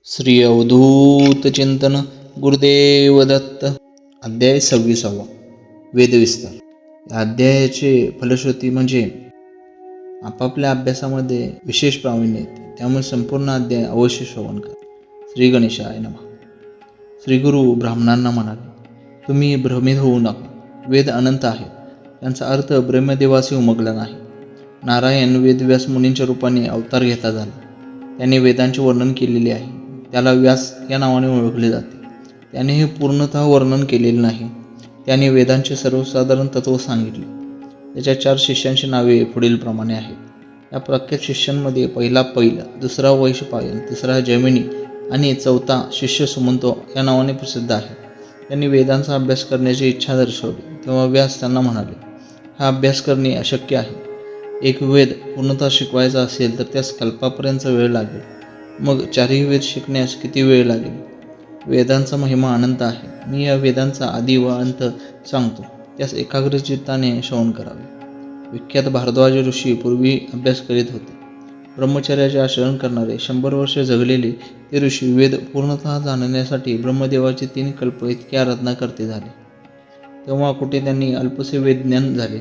श्री अवधूत चिंतन गुरुदेव दत्त. अध्याय 26. वेदविस्तार. या अध्यायाचे फलश्रुती म्हणजे आपापल्या अभ्यासामध्ये विशेष प्रावीण्य येते, त्यामुळे संपूर्ण अध्याय अवश्य श्रवण करा. श्री गणेशाय नमः. श्री गुरु ब्राह्मणांना म्हणाले, तुम्ही भ्रमित होऊ नका. वेद अनंत आहे, त्यांचा अर्थ ब्रह्मदेवाशी उमगला नाही. नारायण वेदव्यास मुनींच्या रूपाने अवतार घेता झाला. त्याने वेदांचे वर्णन केलेले आहे. त्याला व्यास या नावाने ओळखले जाते. त्याने हे पूर्णतः वर्णन केलेले नाही. त्याने वेदांचे सर्वसाधारण तत्व सांगितले. त्याच्या 4 शिष्यांची नावे पुढीलप्रमाणे आहेत. या प्रख्यात शिष्यांमध्ये पहिला पैल, दुसरा वैशंपायन, तिसरा जैमिनी आणि चौथा शिष्य सुमंतो या नावाने प्रसिद्ध आहे. त्यांनी वेदांचा अभ्यास करण्याची इच्छा दर्शवली. तेव्हा व्यास त्यांना म्हणाले, हा अभ्यास करणे अशक्य आहे. एक वेद पूर्णतः शिकवायचा असेल तर त्यास कल्पापर्यंत वेळ लागेल. मग 4ही वेद शिकण्यास किती वेळ लागेल? वेदांचा महिमा अनंत आहे. मी या वेदांचा आदी व अंत सांगतो, त्यास एकाग्र चित्ताने श्रवण करावे. विख्यात भारद्वाज ऋषी पूर्वी अभ्यास करीत होते. ब्रह्मचर्याचे आचरण करणारे 100 वर्ष जगलेले ते ऋषी वेद पूर्णतः जाणण्यासाठी ब्रह्मदेवाचे 3 कल्प इतके आराधना करते झाले. तेव्हा कुठे त्यांनी अल्पसे वेदज्ञान झाले.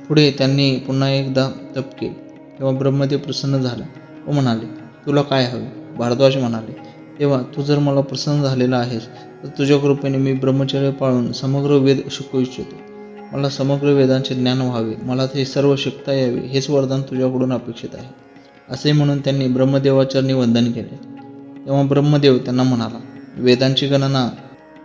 पुढे त्यांनी पुन्हा एकदा तप केले. तेव्हा ब्रह्मदेव प्रसन्न झाला व म्हणाले, तुला काय हवे? भारद्वाज म्हणाले, तेव्हा तू जर मला प्रसन्न झालेला आहेस तर तुझ्या कृपेने मी ब्रह्मचर्य पाळून समग्र वेद शिकू इच्छितो. मला समग्र वेदांचे ज्ञान व्हावे, मला ते सर्व शिकता यावे, हेच वरदान तुझ्याकडून अपेक्षित आहे. असे म्हणून त्यांनी ब्रह्मदेवाचरणी वंदन केले. तेव्हा ब्रह्मदेव त्यांना म्हणाला, वेदांची गणना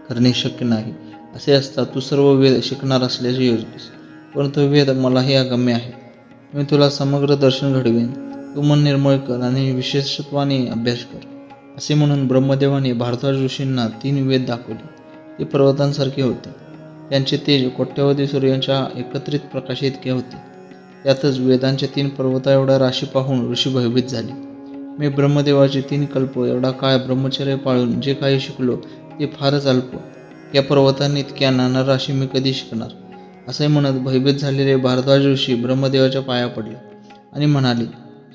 करणे शक्य नाही. असे असता तू सर्व वेद शिकणार असल्याचे योजलीस, परंतु वेद मलाही अगम्य आहे. मी तुला समग्र दर्शन घडवेन. तू मन निर्मळ कर आणि विशेषत्वाने अभ्यास कर. असे म्हणून ब्रह्मदेवाने भारद्वाज ऋषींना 3 वेद दाखवले. ते पर्वतांसारखे होते. त्यांचे तेज कोट्यावधी सूर्यांच्या एकत्रित प्रकाशाइतके होते. त्यातच वेदांच्या 3 पर्वता एवढा राशी पाहून ऋषी भयभीत झाले. मी ब्रह्मदेवाचे 3 कल्प एवढा काळ ब्रह्मचर्य पाळून जे काही शिकलो ते फारच अल्प. या पर्वतांनी इतक्या नाना राशी मी कधी शिकणार? असे म्हणत भयभीत झालेले भारद्वाज ऋषी ब्रह्मदेवाच्या पाया पडले आणि म्हणाले,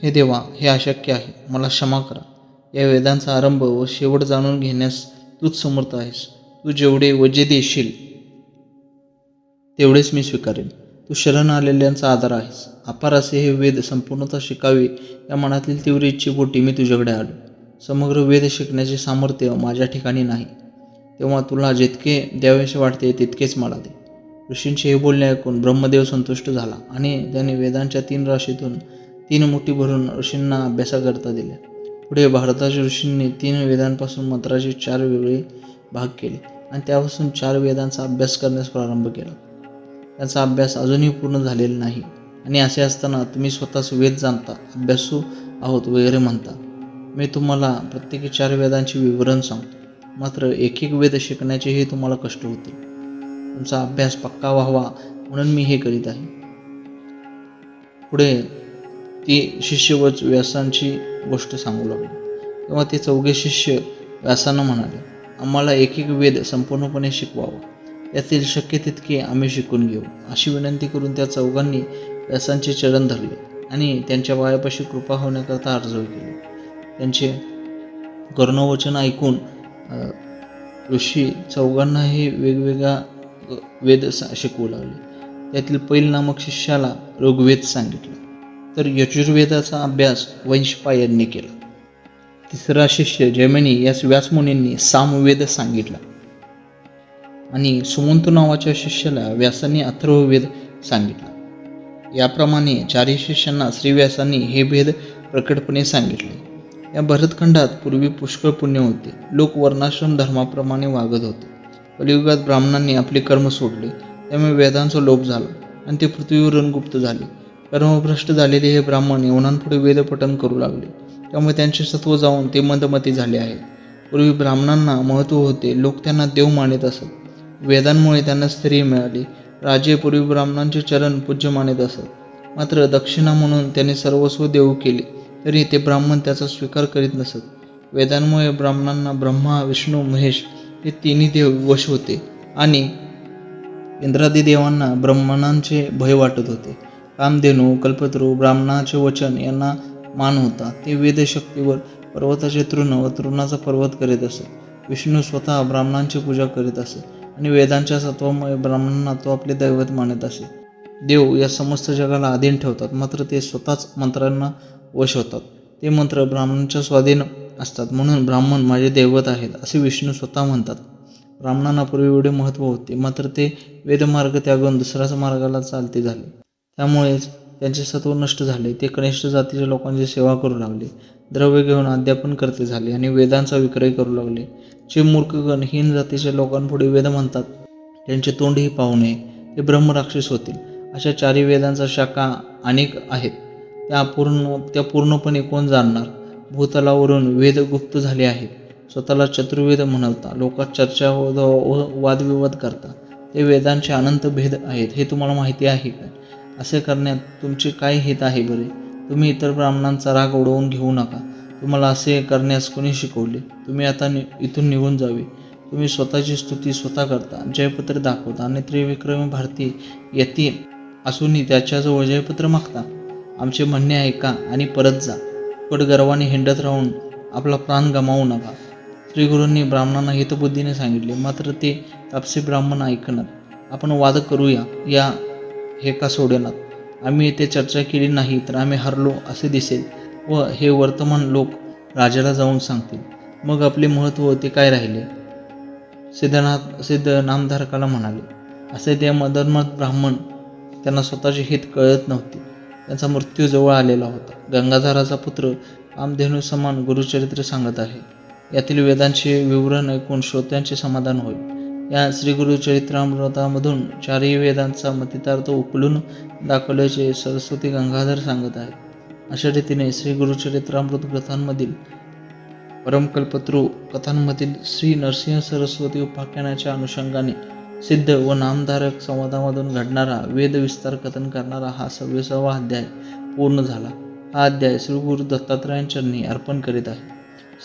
हे देवा, हे अशक्य आहे. मला क्षमा करा. या वेदांचा आरंभ व शेवट जाणून घेण्यास तूच समर्थ आहेस. तू जेवढे व जे देशील तेवढेच मी स्वीकारेन. तू शरण आलेल्यांचा आधार आहेस. अपार असे हे वेद संपूर्णतः शिकावे या मनातील तीव्र इच्छेपोटी मी तुझ्याकडे आलो. समग्र वेद शिकण्याचे सामर्थ्य माझ्या ठिकाणी नाही. तेव्हा तुला जितके द्यावेसे वाटते तितकेच मला दे. ऋषींचे हे बोलणे ऐकून ब्रह्मदेव संतुष्ट झाला आणि त्याने वेदांच्या 3 राशीतून 3 मुठी भरून ऋषींना अभ्यासाकरता दिल्या. पुढे भारद्वाज ऋषींनी 3 वेदांपासून मंत्राचे 4 वेगळे भाग केले आणि त्यापासून 4 वेदांचा अभ्यास करण्यास प्रारंभ केला. त्यांचा अभ्यास अजूनही पूर्ण झालेला नाही आणि असे असताना तुम्ही स्वतःच वेद जाणता, अभ्यासू आहोत वगैरे म्हणता. मी तुम्हाला प्रत्येकी 4 वेदांचे विवरण सांगतो, मात्र एक वेद शिकण्याचेही तुम्हाला कष्ट होते. तुमचा अभ्यास पक्का व्हावा म्हणून मी हे करीत आहे. पुढे ती शिष्य व व्यासांची गोष्ट सांगू लागली. तेव्हा ते 4घे शिष्य व्यासांना म्हणाले, आम्हाला एक वेद संपूर्णपणे शिकवावा. यातील शक्य तितके आम्ही शिकून घेऊ. अशी विनंती करून त्या 4घांनी व्यासांचे चरण धरले आणि त्यांच्या पायापाशी कृपा होण्याकरता अर्ज केले. त्यांचे कर्णवचन ऐकून ऋषी 4घांनाही वेगवेगळा वेद शिकवू लागले. त्यातील पैल नामक शिष्याला ऋग्वेद सांगितले, तर यजुर्वेदाचा अभ्यास वैशंपायनाने केला. तिसरा शिष्य जैमिनी यास व्यासमुनींनी सामवेद सांगितला आणि सुमंतो नावाच्या शिष्याला व्यासांनी अथर्ववेद सांगितला. याप्रमाणे 4ही शिष्यांना श्रीव्यासांनी हे भेद प्रकटपणे सांगितले. या भरतखंडात पूर्वी पुष्कळ पुण्य होते. लोक वर्णाश्रम धर्माप्रमाणे वागत होते. कलियुगात ब्राह्मणांनी आपले कर्म सोडले, त्यामुळे वेदांचा लोप झाला आणि ते पृथ्वीवरून गुप्त झाले. कर्मभ्रष्ट झालेले हे ब्राह्मण यवनांपुढे वेदपठण करू लागले, त्यामुळे त्यांचे सत्व जाऊन ते मंदमती झाले आहेत. पूर्वी ब्राह्मणांना महत्त्व होते. लोक त्यांना देव मानित असत. वेदांमुळे त्यांना स्त्री मिळाली. राजे पूर्वी ब्राह्मणांचे चरण पूज्य मानित असत. मात्र दक्षिणा म्हणून त्यांनी सर्वस्व देऊ केले तरी ते ब्राह्मण त्याचा स्वीकार करीत नसत. वेदांमुळे ब्राह्मणांना ब्रह्मा, विष्णू, महेश हे 3ही देव वश होते आणि इंद्रादी देवांना ब्राह्मणांचे भय वाटत होते. कामधेनू, कल्पतरू, ब्राह्मणाचे वचन यांना मान होता. ते वेदशक्तीवर पर्वताचे तृण व तृणाचा पर्वत करीत असे. विष्णू स्वतः ब्राह्मणांची पूजा करीत असे आणि वेदांच्या सत्वामुळे ब्राह्मणांना तो आपले दैवत मानत असे. देव या समस्त जगाला अधीन ठेवतात, मात्र ते स्वतःच मंत्रांना वश होतात. ते मंत्र ब्राह्मणांच्या स्वाधीन असतात, म्हणून ब्राह्मण माझे दैवत आहेत असे विष्णू स्वतः म्हणतात. ब्राह्मणांना पूर्वी एवढे महत्त्व होते, मात्र ते वेदमार्ग त्यागून दुसऱ्याच मार्गाला चालते झाले. त्यामुळेच त्यांचे सत्व नष्ट झाले. ते कनिष्ठ जातीच्या लोकांची सेवा करू लागले, द्रव्य घेऊन अध्यापन करते झाले आणि वेदांचा विक्रय करू लागले. जे मूर्खगण हीन जातीच्या लोकांपुढे वेद म्हणतात, त्यांचे तोंडही पाहू नये, ते ब्रह्मराक्षस होतील. अशा 4 वेदांचा शाखा अनेक आहेत, त्या पूर्णपणे कोण जाणणार? भूतलावरून वेद गुप्त झाले आहेत. स्वतःला चतुर्वेद म्हणवता, लोकात चर्चा व वादविवाद करता. ते वेदांचे अनंत भेद आहेत, हे तुम्हाला माहिती आहे का? असे करण्यात तुमचे काय हित आहे बरे? तुम्ही इतर ब्राह्मणांचा राग उडवून घेऊ नका. तुम्हाला असे करण्यास कोणी शिकवले? तुम्ही आता इथून निघून जावे. तुम्ही स्वतःची स्तुती स्वतः करता, जयपत्र दाखवता आणि त्रिविक्रमी भारती यती असूनही त्याच्याजवळ जयपत्र मागता. आमचे म्हणणे ऐका आणि परत जा. पट गर्वाने हिंडत राहून आपला प्राण गमावू नका. श्रीगुरूंनी ब्राह्मणांना हितबुद्धीने सांगितले, मात्र ते तापसी ब्राह्मण ऐकणार. आपण वाद करूया, हे का सोडेनात? आम्ही येथे चर्चा केली नाही तर आम्ही हरलो असे दिसेल व हे वर्तमान लोक राजाला जाऊन सांगतील. मग आपले महत्त्व ते काय राहिले? सिद्ध नामधारकाला म्हणाले. असे ते मदन्मत ब्राह्मण, त्यांना स्वतःचे हित कळत नव्हते. त्यांचा मृत्यू जवळ आलेला होता. गंगाधराचा पुत्र कामधेनू समान गुरुचरित्र सांगत आहे. यातील वेदांचे विवरण ऐकून श्रोत्यांचे समाधान होईल. या श्रीगुरुचरित्रामृतामधून 4ही वेदांचा मतितार्थ उकलून दाखवल्याचे सरस्वती गंगाधर सांगत आहेत. अशा रीतीने श्रीगुरुचरित्रामृत ग्रंथांमधील परमकल्पतरू कथांमधील श्री नरसिंह सरस्वती उपाख्यानाच्या अनुषंगाने सिद्ध व नामधारक संवादामधून घडणारा वेद विस्तार कथन करणारा हा 26वा अध्याय पूर्ण झाला. हा अध्याय श्री गुरु दत्तात्रयांच्या चरणी अर्पण करीत आहे.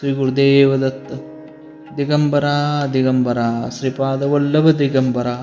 श्री गुरुदेव दत्त. दिगंबरा दिगंबरा श्रीपाद वल्लभ दिगंबरा.